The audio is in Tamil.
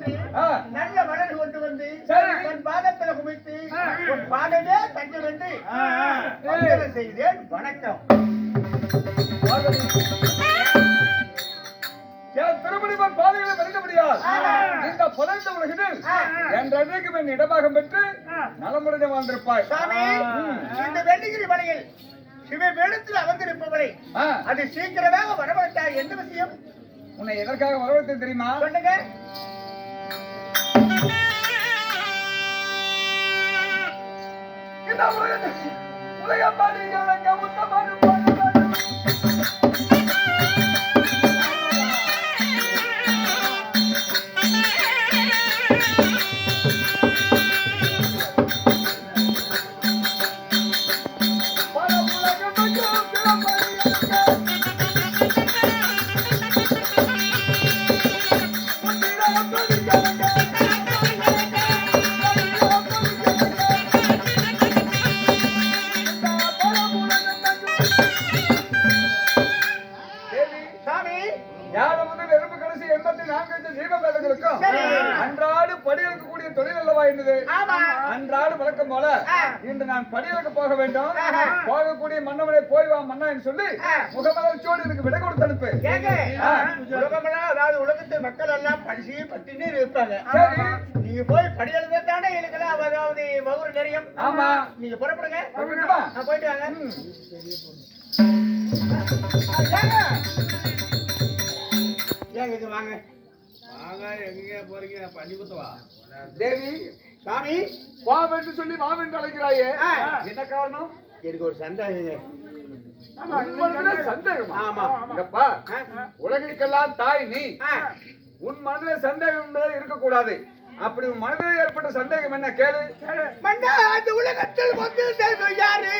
சென்று நல்ல மலர் கொண்டு வந்து என் பாதத்தில் குமித்து உன் பாதமே தஞ்சம் என்று வந்தனம் செய்தேன். வணக்கம். திருமணிமான் பாதைகளை மறிக்க முடியாது. இந்த புலந்த உலகில் என்றைக்கும் என் இடமாகம் பெற்று நலமுடைய வாழ்ந்திருப்பாய். இந்த வெள்ளிகிரி மலையில் சிவபீடத்தில் அமர்ந்திருப்பவரை அது சீக்கிரமாக வரவழைத்தார். எந்த விஷயம்? உன்னை எதற்காக வரவழைத்தேன் தெரியுமா? சொல்லுங்க. இந்த உலக பாதைகளுக்கு உத்தமமான அன்றாடு படிகளுக்கு கூடிய தொழில் அல்லவா இருந்தது. அன்றாடு வழக்கம் போல இன்று நான் படிகளுக்கு போக வேண்டும். போகக்கூடிய மன்னவனை போய் வா மன்னா என்று சொல்லி முகமலர்ச்சியோடு எனக்கு விடை கொடுத்து அனுப்பு. அதாவது உலகத்து மக்கள் எல்லாம் படிச்சு பட்டினே இருப்பாங்க. நீங்க போய் படிகளுக்கு தானே எழுதலாம். அதாவது வகுறு நிறைய. ஆமா, நீங்க புறப்படுங்க. போயிட்டு வாங்க. இது வாங்க. எங்க போறீங்க? பண்ணி குத்தவா? தேவி சாமி வாம் என்று சொல்லி வாம் என்று அழைக்கிறாயே, என்ன காரணம்? எனக்கு ஒரு சந்தேகம். சந்தேகம்? ஆமா. உலகிற்கெல்லாம் தாய் நீ. உன் மனதில் சந்தேகம் என்பது இருக்கக்கூடாது. அப்படி உன் மனதில் ஏற்பட்ட சந்தேகம் என்ன கேளு. உலகத்தில் வந்து யாரு